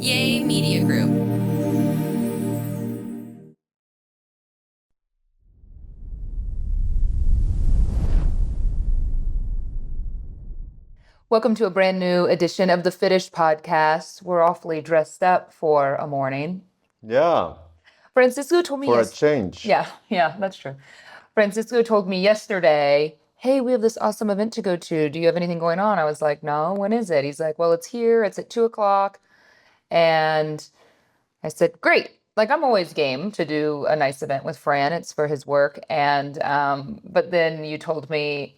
Yay Media Group. Welcome to a brand new edition of the Fitish podcast. We're awfully dressed up for a morning. Yeah, Francisco told me for a change. Yeah, that's true. Francisco told me yesterday, hey, we have this awesome event to go to. Do you have anything going on? I was like, no, when is it? He's like, well, it's here. It's at 2:00. And I said, great. Like, I'm always game to do a nice event with Fran. It's for his work. But then you told me,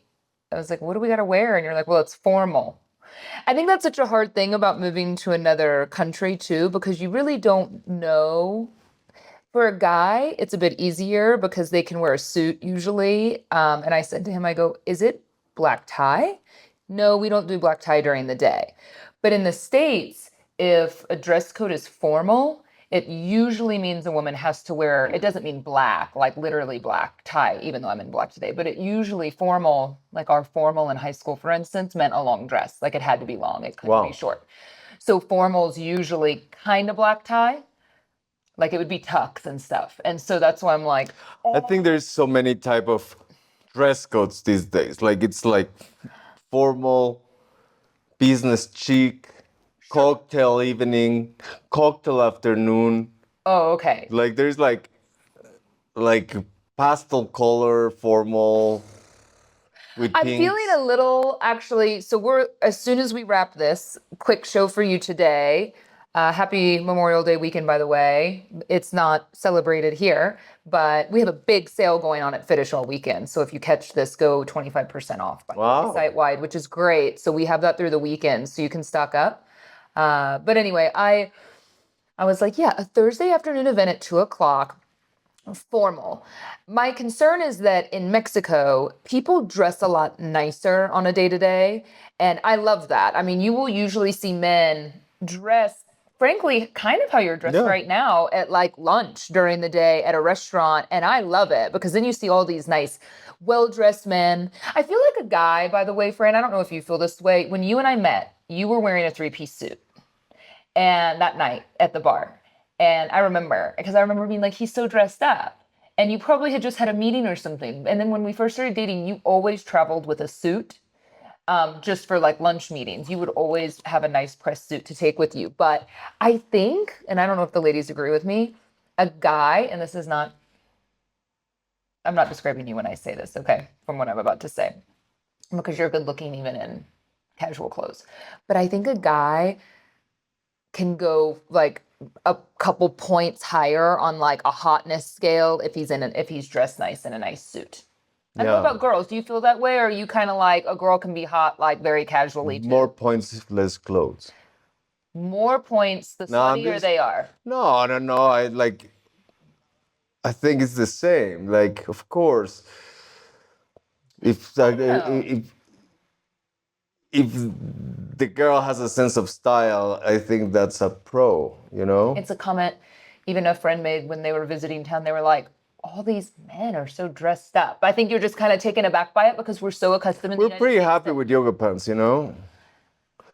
I was like, what do we got to wear? And you're like, well, it's formal. I think that's such a hard thing about moving to another country too, because you really don't know. For a guy, it's a bit easier because they can wear a suit usually. And I said to him, I go, is it black tie? No, we don't do black tie during the day. But in the States, if a dress code is formal, it usually means a woman has to wear, it doesn't mean black, like literally black tie, even though I'm in black today, but it usually formal, like our formal in high school, for instance, meant a long dress. Like it had to be long, it couldn't be Wow. short. So formal's usually kind of black tie, like it would be tux and stuff. And so that's why I'm like, I think there's so many type of dress codes these days. Like it's like formal, business chic, cocktail evening, cocktail afternoon. oh, okay. Like there's like pastel color formal with I'm pinks. feeling a little actually. So we're as soon as we wrap this quick show for you today. Happy Memorial Day weekend, by the way. It's not celebrated here, but we have a big sale going on at Fitish all weekend. So if you catch this, go 25% off by Wow. site wide, which is great. So we have that through the weekend, so you can stock up. But anyway, I was like, yeah, a Thursday afternoon event at 2:00. Formal. My concern is that in Mexico, people dress a lot nicer on a day to day. And I love that. I mean, you will usually see men dress, frankly, kind of how you're dressed Yeah. right now at like lunch during the day at a restaurant. And I love it because then you see all these nice, well dressed men. I feel like a guy, by the way, Fran, I don't know if you feel this way. When you and I met, you were wearing a 3-piece suit and that night at the bar. And I remember being like, he's so dressed up. And you probably had just had a meeting or something. And then when we first started dating, you always traveled with a suit, just for like lunch meetings. You would always have a nice press suit to take with you. But I think, and I don't know if the ladies agree with me, a guy, and this is not, I'm not describing you when I say this, okay, from what I'm about to say, because you're good looking even in casual clothes. But I think a guy can go like a couple points higher on like a hotness scale if he's dressed nice in a nice suit. I don't know Yeah. about girls. Do you feel that way, or are you kind of like a girl can be hot like very casually too? More points, less clothes. More points the No, I'm sluttier just- they are. No. I think it's the same. Like, of course, if like, know. if the girl has a sense of style, I think that's a pro. You know. It's a comment even a friend made when they were visiting town. They were like, all these men are so dressed up. I think you're just kind of taken aback by it because we're so accustomed in the We're United pretty States happy that- with yoga pants, you know.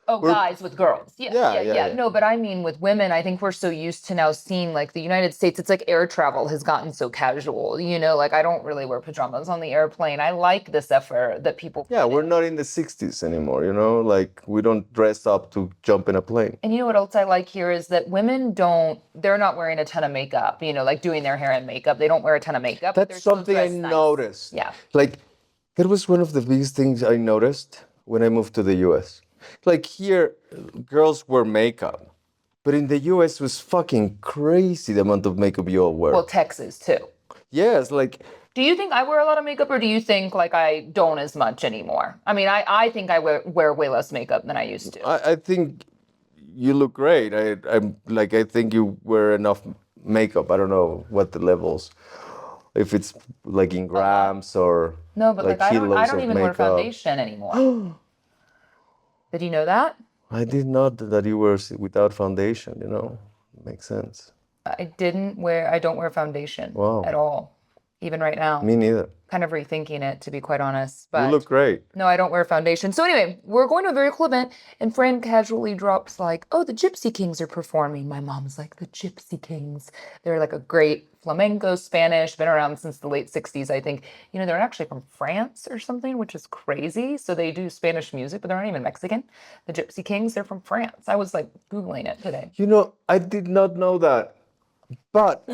Oh, guys with girls. Yeah. No, but I mean with women, I think we're so used to now seeing like the United States, it's like air travel has gotten so casual, like I don't really wear pajamas on the airplane. I like this effort that people Yeah, put we're in. not in the 60s anymore, you know. Like we don't dress up to jump in a plane. And you know what else I like here is that they're not wearing a ton of makeup, like doing their hair and makeup. They don't wear a ton of makeup. But they're That's still something I dressed nice. noticed. Yeah. Like that was one of the biggest things I noticed when I moved to the US. Like here, girls wear makeup. But in the US, it was fucking crazy the amount of makeup you all wear. Well, Texas too. Yes, like Do you think I wear a lot of makeup, or do you think like I don't as much anymore? I mean, I think I wear way less makeup than I used to. I think you look great. I think you wear enough makeup. I don't know what the levels, if it's like in grams or No, but like I kilos don't of even wear makeup. foundation anymore. Did you know that? I did not that you were without foundation. Makes sense. I don't wear foundation Wow. at all. even right now. Me neither. Kind of rethinking it, to be quite honest. You But look great. no, I don't wear foundation. So anyway, we're going to a very cool event, and Fran casually drops like, "Oh, the Gypsy Kings are performing." My mom's like, "The Gypsy Kings." They're like a great flamenco Spanish, been around since the late 60s, I think. You know, they're actually from France or something, which is crazy. So they do Spanish music, but they're not even Mexican. The Gypsy Kings, they're from France. I was like Googling it today. You know, I did not know that. But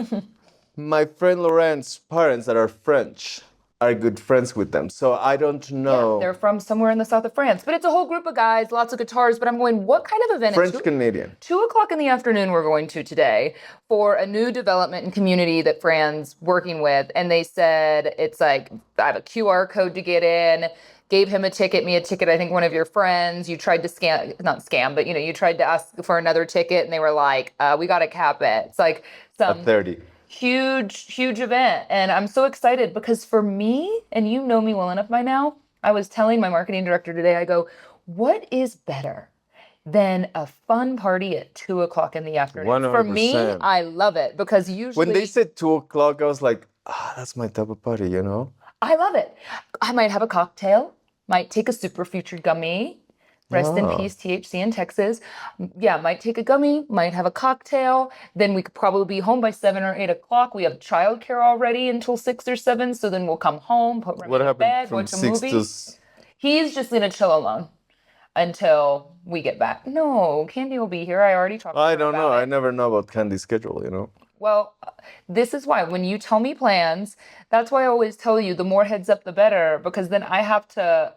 my friend Laurent's parents that are French are good friends with them. So I don't Yeah, know. they're from somewhere in the south of France, but it's a whole group of guys, lots of guitars. But I'm going, what kind of event? French Canadian. 2 o'clock in the afternoon, we're going to today for a new development and community that Fran's working with. And they said it's like, I have a QR code to get in, gave him a ticket, me a ticket. I think one of your friends, you tried to scam, not scam, but you tried to ask for another ticket and they were like, we got to cap it. It's like some At 30. huge event. And I'm so excited because for me, and you know me well enough by now, I was telling my marketing director today, I go, what is better than a fun party at 2 o'clock in the afternoon? For me, 100%. I love it because usually When they said 2 o'clock, I was like, that's my type of party, you know? I love it. I might have a cocktail, might take a super future gummy. Rest in peace, THC in Texas. Yeah, might take a gummy, might have a cocktail. Then we could probably be home by 7 or 8 o'clock. We have childcare already until 6 or 7. So then we'll come home, put Remy What in happened bed, from watch a 6 movie. to... He's just gonna chill alone until we get back. No, Candy will be here. I already talked to her I don't know. about I it. never know about Candy's schedule, you know? Well, this is why when you tell me plans, that's why I always tell you the more heads up, the better, because then I have to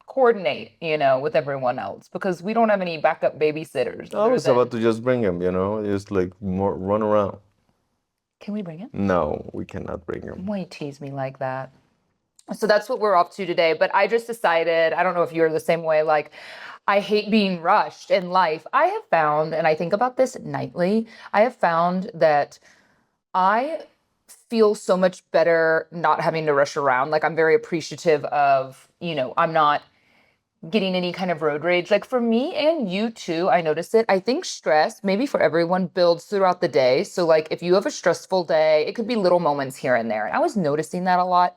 coordinate, with everyone else because we don't have any backup babysitters. I was about to just bring him, you know? Just like more run around. Can we bring him? No, we cannot bring him. Why you tease me like that? So that's what we're off to today. But I just decided, I don't know if you're the same way, like I hate being rushed in life. I have found, and I think about this nightly, I have found that I feel so much better not having to rush around. Like I'm very appreciative of, I'm not getting any kind of road rage. Like for me and you too, I notice it. I think stress, maybe for everyone, builds throughout the day. So like if you have a stressful day, it could be little moments here and there. And I was noticing that a lot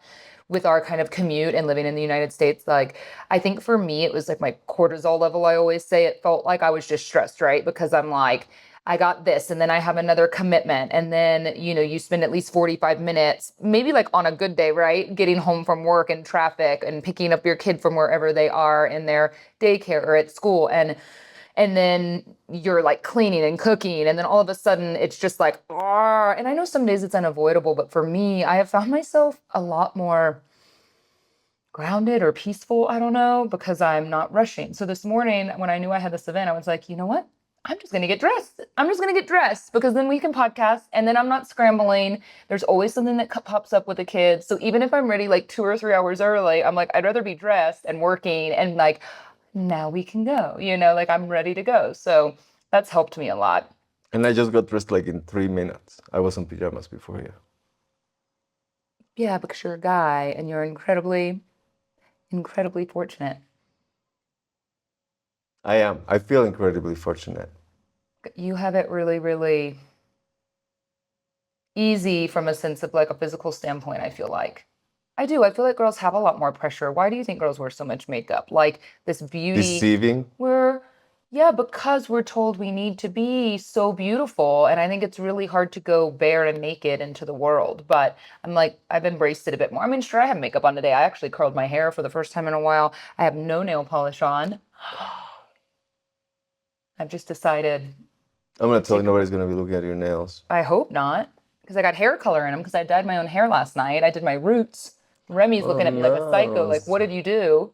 with our kind of commute and living in the United States. Like I think for me, it was like my cortisol level. I always say it felt like I was just stressed, right? Because I'm like, I got this, and then I have another commitment. And then, you spend at least 45 minutes, maybe like on a good day, right? Getting home from work and traffic and picking up your kid from wherever they are in their daycare or at school. And then you're like cleaning and cooking. And then all of a sudden it's just like, ah. And I know some days it's unavoidable, but for me, I have found myself a lot more grounded or peaceful. I don't know, because I'm not rushing. So this morning when I knew I had this event, I was like, you know what? I'm just going to get dressed. I'm just going to get dressed because then we can podcast and then I'm not scrambling. There's always something that pops up with the kids. So even if I'm ready like 2 or 3 hours early, I'm like, I'd rather be dressed and working and like, now we can go, like I'm ready to go. So that's helped me a lot. And I just got dressed like in 3 minutes. I was in pajamas before you. Yeah, because you're a guy and you're incredibly fortunate. I am. I feel incredibly fortunate. You have it really, really easy from a sense of like a physical standpoint, I feel like. I do. I feel like girls have a lot more pressure. Why do you think girls wear so much makeup? Like this beauty. Deceiving? Yeah, because we're told we need to be so beautiful. And I think it's really hard to go bare and naked into the world. But I'm like, I've embraced it a bit more. I mean, sure, I have makeup on today. I actually curled my hair for the first time in a while. I have no nail polish on. I've just decided. I'm going to tell you nobody's going to be looking at your nails. I hope not. Because I got hair color in them because I dyed my own hair last night. I did my roots. Remy's looking at me like a psycho. Like, what did you do?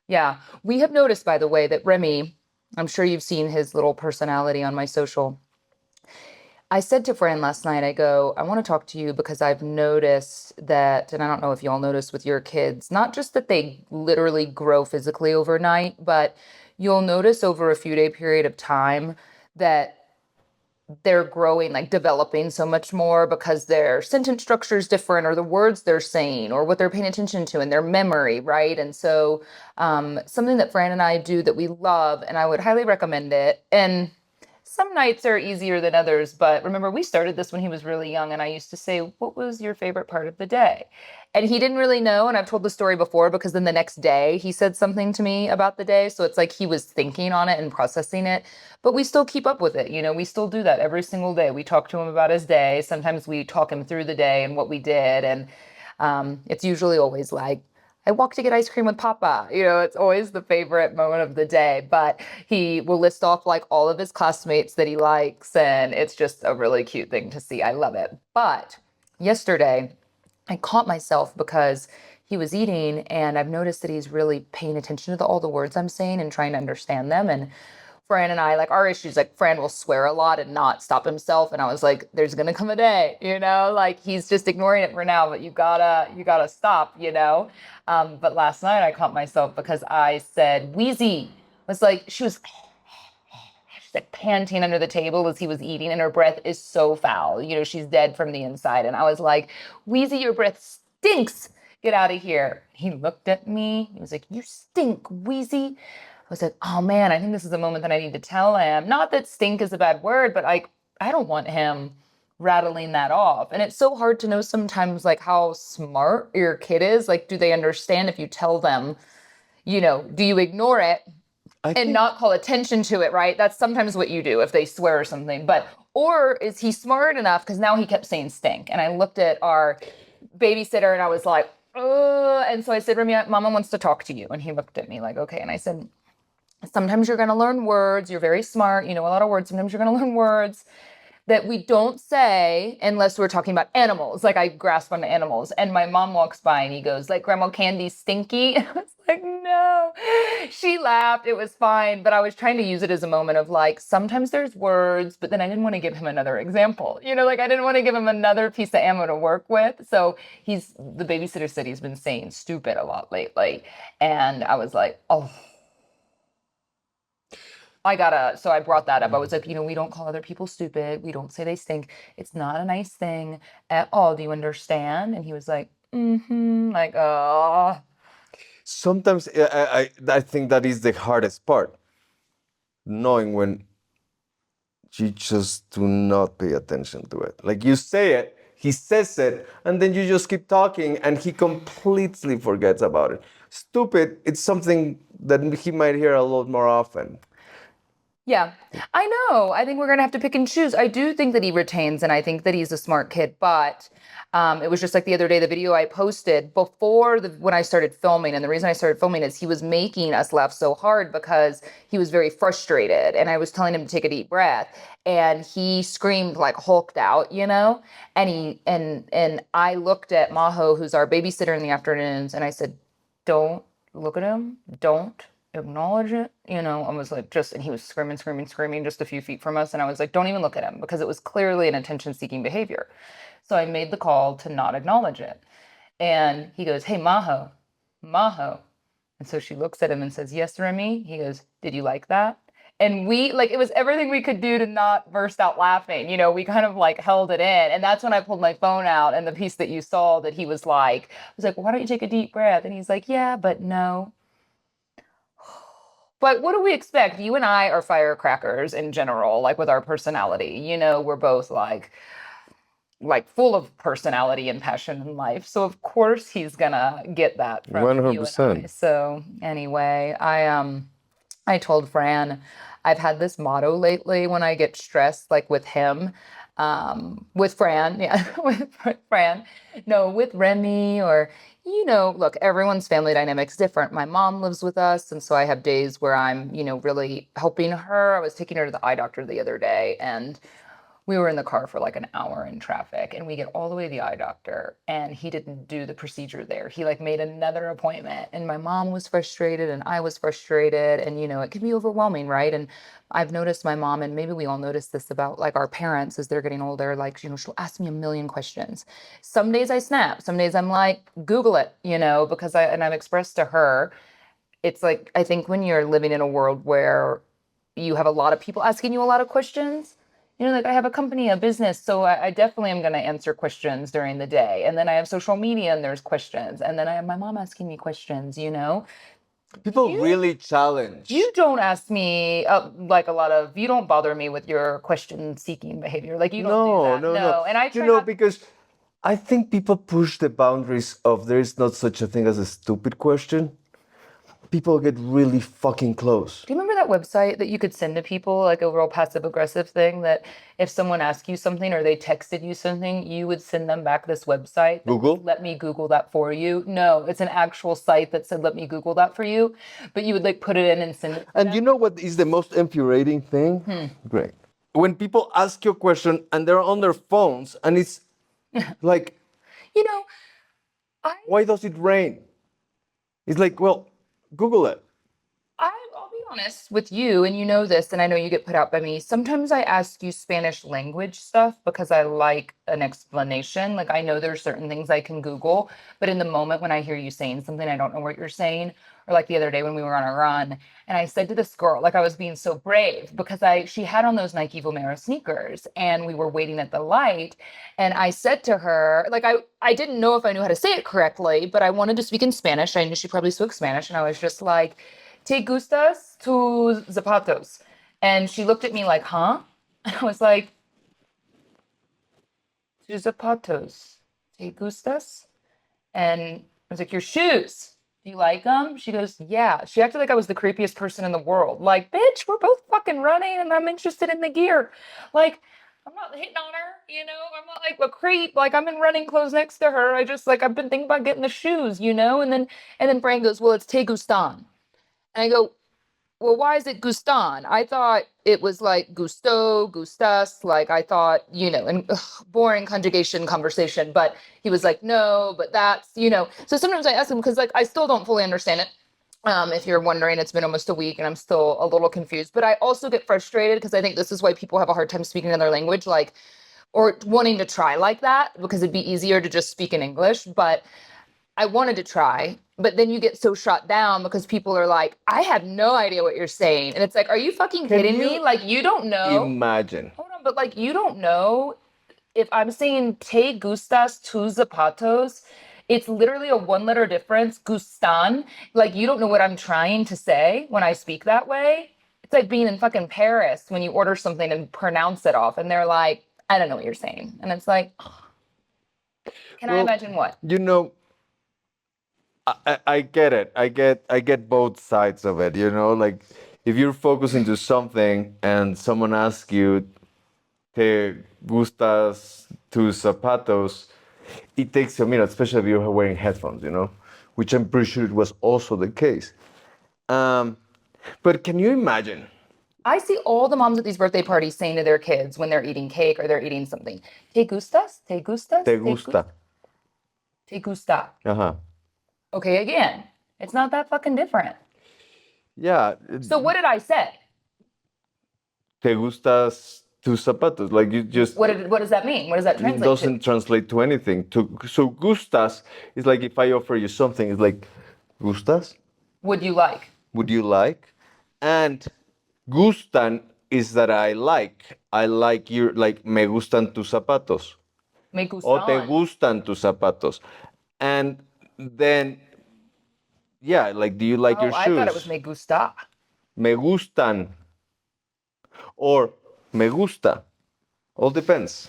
Yeah. We have noticed, by the way, that Remy, I'm sure you've seen his little personality on my social. I said to Fran last night, I go, I want to talk to you because I've noticed that, and I don't know if y'all notice with your kids, not just that they literally grow physically overnight, but you'll notice over a few day period of time that they're growing, like developing so much more because their sentence structure is different or the words they're saying or what they're paying attention to and their memory, right? And so something that Fran and I do that we love, and I would highly recommend it. And some nights are easier than others, but remember, we started this when he was really young, and I used to say, what was your favorite part of the day? And he didn't really know, and I've told the story before because then the next day he said something to me about the day, so it's like he was thinking on it and processing it, but we still keep up with it. We still do that every single day. We talk to him about his day. Sometimes we talk him through the day and what we did, and it's usually always like, I walked to get ice cream with Papa. It's always the favorite moment of the day. But he will list off like all of his classmates that he likes. And it's just a really cute thing to see. I love it. But yesterday, I caught myself because he was eating and I've noticed that he's really paying attention to all the words I'm saying and trying to understand them. And Fran and I, like, our issues, like, Fran will swear a lot and not stop himself. And I was like, there's going to come a day, like he's just ignoring it for now, but you gotta stop. But last night I caught myself because I said, Wheezy was like, she's like panting under the table as he was eating and her breath is so foul. She's dead from the inside. And I was like, Wheezy, your breath stinks. Get out of here. He looked at me. He was like, you stink, Wheezy. I was like, oh man, I think this is a moment that I need to tell him. Not that stink is a bad word, but like, I don't want him rattling that off. And it's so hard to know sometimes like how smart your kid is. Like, do they understand if you tell them, do you ignore it I and think not call attention to it, right? That's sometimes what you do if they swear or something. Or is he smart enough? Because now he kept saying stink. And I looked at our babysitter and I was like, ugh. And so I said, Remy, Mama wants to talk to you. And he looked at me like, okay. And I said, sometimes you're going to learn words. You're very smart. You know a lot of words. Sometimes you're going to learn words that we don't say unless we're talking about animals. Like I grasp on animals. And my mom walks by and he goes, like, Grandma Candy's stinky. I was like, no. She laughed. It was fine. But I was trying to use it as a moment of like, sometimes there's words, but then I didn't want to give him another example. Like I didn't want to give him another piece of ammo to work with. So the babysitter said he's been saying stupid a lot lately. And I was like, oh, so I brought that up. I was like, we don't call other people stupid. We don't say they stink. It's not a nice thing at all. Do you understand? And he was like, like, oh. sometimes I think that is the hardest part, knowing when you just do not pay attention to it. Like you say it, he says it, and then you just keep talking and he completely forgets about it. Stupid, it's something that he might hear a lot more often. Yeah, I know. I think we're going to have to pick and choose. I do think that he retains, and I think that he's a smart kid, but it was just like the other day, the video I posted before when I started filming. And the reason I started filming is he was making us laugh so hard because he was very frustrated. And I was telling him to take a deep breath. And he screamed like hulked out, And I looked at Maho, who's our babysitter in the afternoons, and I said, don't look at him. Don't acknowledge it, I was like, and he was screaming just a few feet from us. And I was like, don't even look at him because it was clearly an attention seeking behavior. So I made the call to not acknowledge it. And he goes, hey, Maho, Maho. And so she looks at him and says, yes, Remy. He goes, did you like that? And it was everything we could do to not burst out laughing. We kind of like held it in. And that's when I pulled my phone out and the piece that you saw that he was like, I was like, why don't you take a deep breath? And he's like, yeah, but no. But what do we expect? You and I are firecrackers in general, like with our personality. We're both like full of personality and passion in life. So of course he's gonna get that from you and I. 100%. So anyway, I told Fran I've had this motto lately when I get stressed, like with him, with Fran, yeah, with Fran, no, with Remy or, look, everyone's family dynamic's different. My mom lives with us. And so I have days where I'm, really helping her. I was taking her to the eye doctor the other day and we were in the car for like an hour in traffic and we get all the way to the eye doctor and he didn't do the procedure there. He like made another appointment and my mom was frustrated and I was frustrated and it can be overwhelming, right? And I've noticed my mom, and maybe we all notice this about like our parents as they're getting older, like, she'll ask me a million questions. Some days I snap, some days I'm like, Google it, because I've expressed to her, it's like, I think when you're living in a world where you have a lot of people asking you a lot of questions, like I have a company, a business, so I definitely am going to answer questions during the day. And then I have social media and there's questions. And then I have my mom asking me questions, People You really challenge. you don't ask me like a lot of you don't bother me with your question seeking behavior. Like you don't do No, that. no, no. No. And I You try know, not. because I think people push the boundaries of there is not such a thing as a stupid question. People get really fucking close. Do you remember that website that you could send to people, like a real passive aggressive thing that if someone asked you something or they texted you something, you would send them back this website that was, Google? let me Google that for you? No, it's an actual site that said, let me Google that for you. But you would like put it in and send it to And you them. know what is the most infuriating thing? Great. When people ask you a question and they're on their phones and it's like, You know, I why does it rain? It's like, well, Google it. I'll be honest with you, and you know this, and I know you get put out by me. Sometimes I ask you Spanish language stuff because I like an explanation. Like I know there's certain things I can Google, but in the moment when I hear you saying something, I don't know what you're saying. Or like the other day when we were on a run, and I said to this girl, like I was being so brave because she had on those Nike Vomero sneakers, and we were waiting at the light, and I said to her, like I didn't know if I knew how to say it correctly, but I wanted to speak in Spanish. I knew she probably spoke Spanish, and I was just like. ¿Te gustas tus zapatos? And she looked at me like, huh? And I was like, tus zapatos. ¿Te gustas? And I was like, your shoes. Do you like them? She goes, yeah. She acted like I was the creepiest person in the world. Like, bitch, we're both fucking running and I'm interested in the gear. Like, I'm not hitting on her, you know? I'm not like a creep. Like, I'm in running clothes next to her. I just, like, I've been thinking about getting the shoes, you know? And then Brian goes, well, it's Te Gustan. And I go, well, why is it Gustan? I thought it was like gusto, gustas. Like I thought, and boring conjugation conversation. But he was like, no, but that's. So sometimes I ask him because like I still don't fully understand it. If you're wondering, it's been almost a week and I'm still a little confused. But I also get frustrated because I think this is why people have a hard time speaking another language, like or wanting to try like that because it'd be easier to just speak in English. But I wanted to try, but then you get so shot down because people are like, I have no idea what you're saying. And it's like, are you fucking Can kidding me? you Like, you don't know. imagine? Hold on, but like, you don't know if I'm saying te gustas tus zapatos, it's literally a one letter difference. Gustan. Like, you don't know what I'm trying to say when I speak that way. It's like being in fucking Paris when you order something and pronounce it off, and they're like, I don't know what you're saying. And it's like, can I Well, imagine what? you know, I get it. I get both sides of it. You know, like if you're focusing to something and someone asks you, "Te gustas tus zapatos?" It takes a minute, especially if you're wearing headphones. You know, which I'm pretty sure it was also the case. Um, but can you imagine? I see all the moms at these birthday parties saying to their kids when they're eating cake or they're eating something, "Te gustas? Te gustas? Te gusta? Te gusta." Uh-huh. Okay, again, it's not that fucking different. Yeah. So what did I say? Te gustas tus zapatos? Like you just What does that mean? What does that it translate to? doesn't translate to anything. So gustas is like if I offer you something, it's like gustas? Would you like? Would you like? And gustan is that I like. I like your like me gustan tus zapatos. Me O te gustan. gustan tus zapatos. And then yeah, like do you like Oh, your I thought it was shoes? me gusta. Me gustan or me gusta. All depends.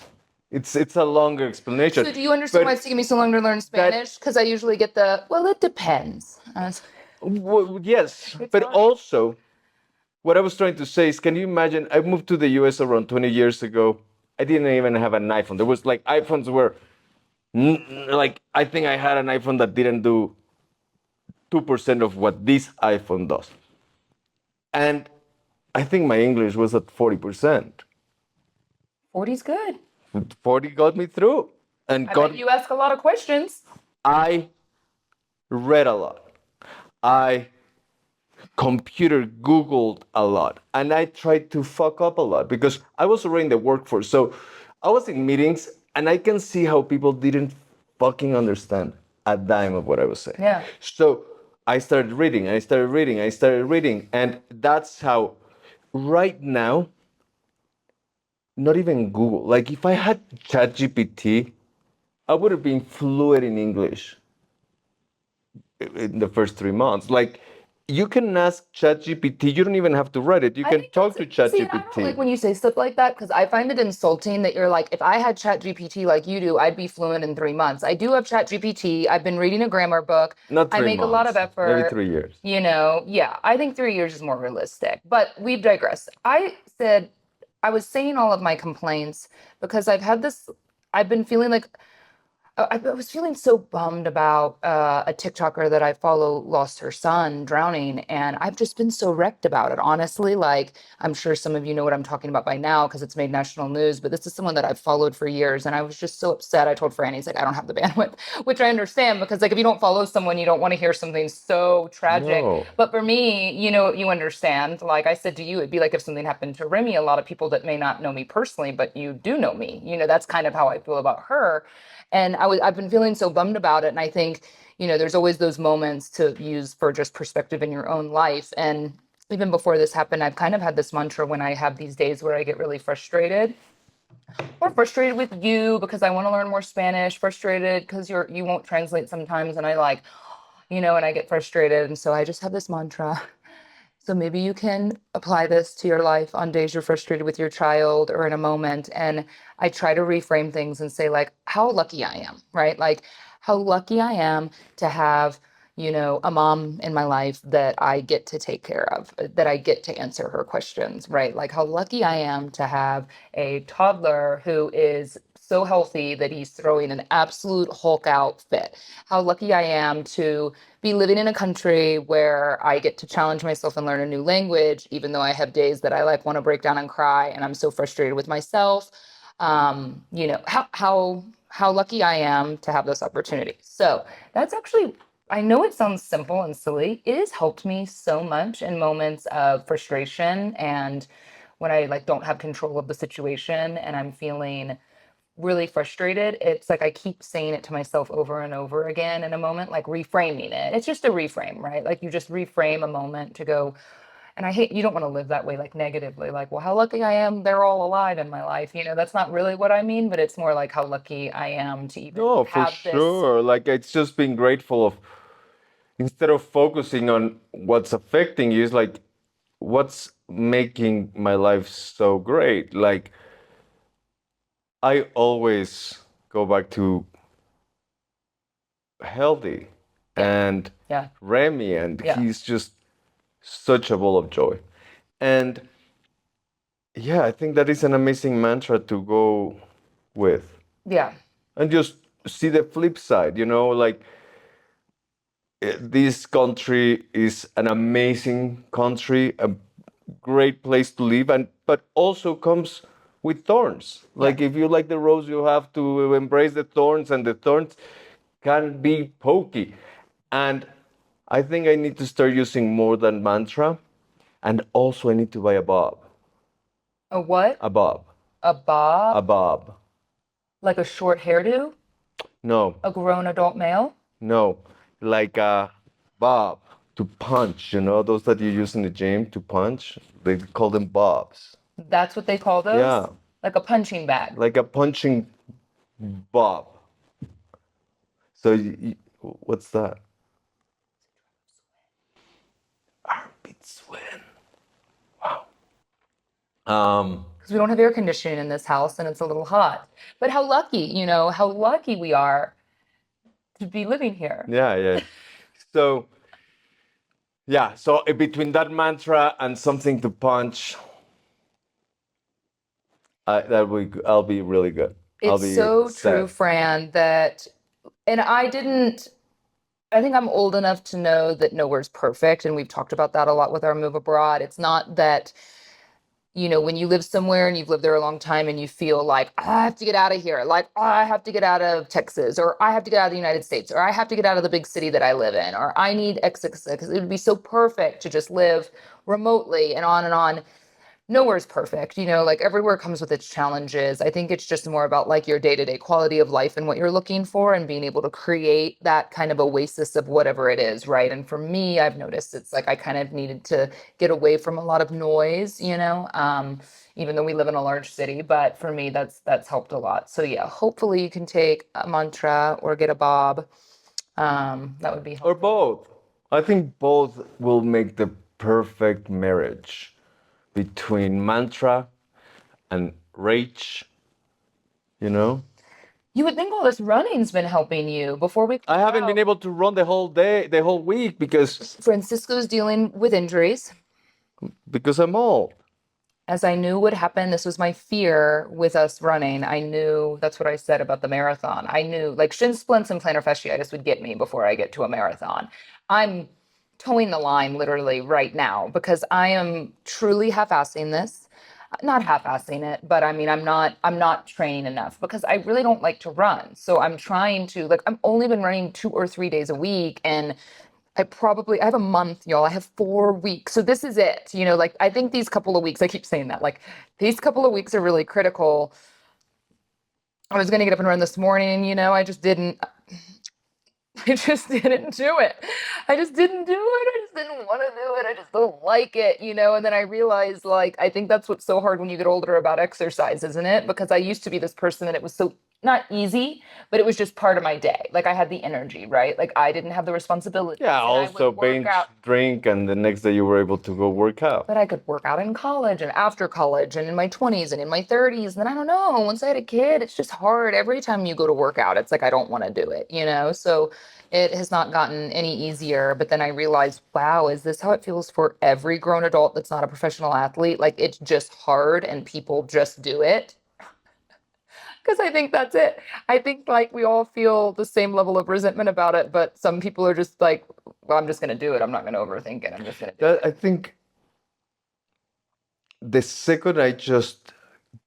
It's a longer explanation. So do you understand why But it's taking me so long to learn that Spanish? Because I usually get well, it depends. yes, It's but hard. also what I was trying to say is, can you imagine? I moved to the US around 20 years ago. I didn't even have an iPhone. There was like iPhones were like I think I had an iPhone that didn't do 2% of what this iPhone does. And I think my English was at 40%. 40's good. 40 got me through. And I got bet you ask a lot of questions. I read a lot. I computer Googled a lot. And I tried to fuck up a lot because I was already in the workforce. So I was in meetings and I can see how people didn't fucking understand a dime of what I was saying. Yeah. So I started reading, I started reading, I started reading. And that's how right now, not even Google, like if I had ChatGPT, I would have been fluent in English in the first 3 months. Like you can ask ChatGPT. You don't even have to write it. You I can think talk to that's, see, and I don't like ChatGPT. when you say stuff like that because I find it insulting that you're like, if I had Chat GPT like you do, I'd be fluent in 3 months. I do have Chat GPT. I've been reading a grammar book. Not I three make a lot of months, maybe effort. 3 years. Yeah, I think 3 years is more realistic, but we've digressed. I was saying all of my complaints because I've been feeling like I was feeling so bummed about a TikToker that I follow lost her son drowning, and I've just been so wrecked about it. Honestly, like I'm sure some of you know what I'm talking about by now because it's made national news. But this is someone that I've followed for years, and I was just so upset. I told Franny, he's like, I don't have the bandwidth, which I understand because like if you don't follow someone, you don't want to hear something so tragic. No. But for me, you understand. Like I said to you, it'd be like if something happened to Remy. A lot of people that may not know me personally, but you do know me. That's kind of how I feel about her. And I've been feeling so bummed about it. And I think, there's always those moments to use for just perspective in your own life. And even before this happened, I've kind of had this mantra when I have these days where I get really frustrated or frustrated with you because I want to learn more Spanish, frustrated because you won't translate sometimes. And I like, and I get frustrated. And so I just have this mantra. So maybe you can apply this to your life on days you're frustrated with your child or in a moment. And I try to reframe things and say, like, how lucky I am, right? Like, how lucky I am to have, a mom in my life that I get to take care of, that I get to answer her questions, right? Like, how lucky I am to have a toddler who is so healthy that he's throwing an absolute Hulk out fit. How lucky I am to be living in a country where I get to challenge myself and learn a new language, even though I have days that I like want to break down and cry and I'm so frustrated with myself. How lucky I am to have this opportunity. So that's actually, I know it sounds simple and silly. It has helped me so much in moments of frustration and when I like don't have control of the situation and I'm feeling really frustrated, it's like I keep saying it to myself over and over again in a moment, like reframing it. It's just a reframe, right? Like you just reframe a moment to go, and I hate, you don't want to live that way, like negatively, like, well, how lucky I am they're all alive in my life. That's not really what I mean, but it's more like how lucky I am to even No, for have this. sure. Like it's just being grateful of instead of focusing on what's affecting you, it's like what's making my life so great. Like I always go back to healthy Yeah. and Yeah. Remy, and Yeah. he's just such a ball of joy. And yeah, I think that is an amazing mantra to go with. Yeah. And just see the flip side, like this country is an amazing country, a great place to live, and but also comes with thorns. Yeah. Like if you like the rose, you have to embrace the thorns, and the thorns can be pokey. And I think I need to start using more than mantra, and also I need to buy a bob. A what? A bob. A A bob? bob. Like a short hairdo? No, A grown adult male? no, like a bob to punch. Those that you use in the gym to punch. They call them bobs. That's what they call Yeah, those? Like a punching bag. like a punching bob. So what's that? Armpit swing. Wow. Because we don't have air conditioning in this house and it's a little hot. But how lucky we are to be living here. Yeah, yeah. So yeah, so between that mantra and something to punch, I'll be really good. I'll It's be so true, set. Fran, and I think I'm old enough to know that nowhere's perfect. And we've talked about that a lot with our move abroad. It's not that when you live somewhere and you've lived there a long time and you feel like, I have to get out of here, like, I have to get out of Texas, or I have to get out of the United States, or I have to get out of the big city that I live in, or I need XX, because it would be so perfect to just live remotely and on and on. Nowhere's perfect, like everywhere comes with its challenges. I think it's just more about like your day-to-day quality of life and what you're looking for and being able to create that kind of oasis of whatever it is, right? And for me, I've noticed it's like I kind of needed to get away from a lot of noise, even though we live in a large city, but for me that's helped a lot. So yeah, hopefully you can take a mantra or get a bob. That would be Or helpful. both. I think both will make the perfect marriage between mantra and rage, you know? You would think all this running's been helping you before we I came haven't been out. able to run the whole day, the whole week Francisco's dealing with injuries. because I'm old. As I knew would happen, this was my fear with us running. I knew that's what I said about the marathon. I knew like shin splints and plantar fasciitis would get me before I get to a marathon. I'm towing the line literally right now because I am truly half-assing this. Not half-assing it, but I mean I'm not training enough because I really don't like to run. So I'm trying to like I've only been running 2 or 3 days a week and I have a month, y'all. I have 4 weeks. So this is it. Like I think these couple of weeks, I keep saying that, like these couple of weeks are really critical. I was going to get up and run this morning, I just didn't. I just didn't do it. I just didn't do it. I just didn't want to do it. I just don't like it. And then I realized, like, I think that's what's so hard when you get older about exercise, isn't it? Because I used to be this person that it was so not easy, but it was just part of my day. Like I had the energy, right? Like I didn't have the responsibilities Yeah, and I also would work binge out. drink, and the next day you were able to go work out. But I could work out in college and after college and in my 20s and in my 30s. And then I don't know, once I had a kid, it's just hard. Every time you go to work out, it's like, I don't want to do it. So it has not gotten any easier. But then I realized, wow, is this how it feels for every grown adult that's not a professional athlete? Like it's just hard and people just do it. Because I think that's it. I think like we all feel the same level of resentment about it, but some people are just like, well, I'm just going to do it. I'm not going to overthink it. I'm just going to do I it. think the second I just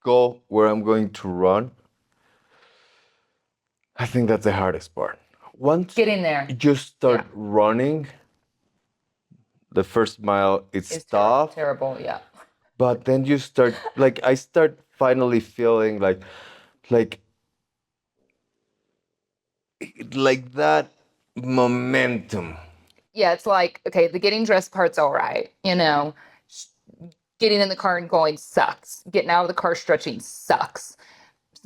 go where I'm going to run, I think that's the hardest part. Once Getting there. you start Yeah. running, the first mile it's Is terrible. tough, Terrible. Yeah. but then you start like I start finally feeling like like that momentum. Yeah. It's like, okay, the getting dressed part's all right. Getting in the car and going sucks. Getting out of the car stretching sucks.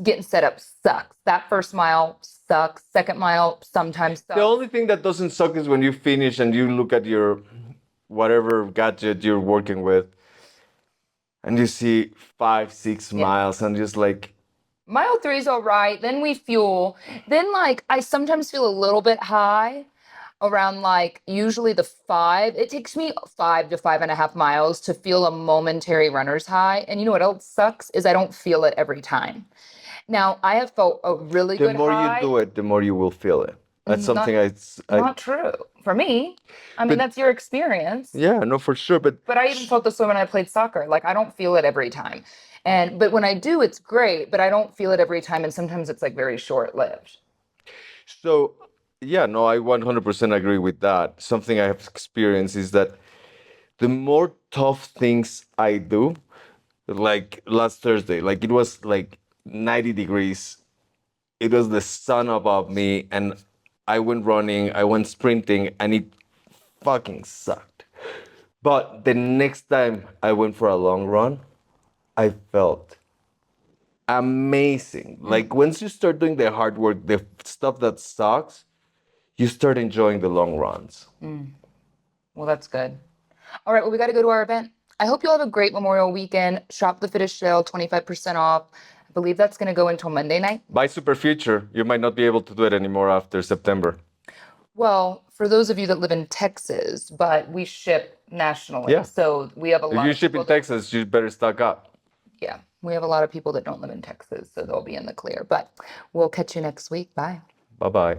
Getting set up sucks. That first mile sucks. Second mile sometimes The sucks. only thing that doesn't suck is when you finish and you look at your whatever gadget you're working with and you see 5, 6 miles and just like Mile three is all right. Then we fuel. Then, like, I sometimes feel a little bit high around like usually the 5. It takes me 5 to 5.5 miles to feel a momentary runner's high. And you know what else sucks is I don't feel it every time. Now, I have felt a really the good more you high. do it, the more you will feel it. That's something Not I not true for me. I mean, but that's your experience. yeah, no, for sure. But I even felt this way when I played soccer. Like I don't feel it every time. But when I do, it's great, but I don't feel it every time. And sometimes it's like very short-lived. So, yeah, no, I 100% agree with that. Something I have experienced is that the more tough things I do, like last Thursday, like it was like 90 degrees. It was the sun above me, and I went running, I went sprinting, and it fucking sucked. But the next time I went for a long run, I felt amazing. Like once you start doing the hard work, the stuff that sucks, you start enjoying the long runs. Well, that's good. All right, well, we got to go to our event. I hope you all have a great Memorial weekend. Shop the Fitish sale, 25% off. I believe that's going to go until Monday night. By super future, you might not be able to do it anymore after September. Well, for those of you that live in Texas, but we ship nationally. Yeah. So we have a If lot you of ship people in Texas, you better stock up. yeah, we have a lot of people that don't live in Texas, so they'll be in the clear. But we'll catch you next week. Bye. Bye bye.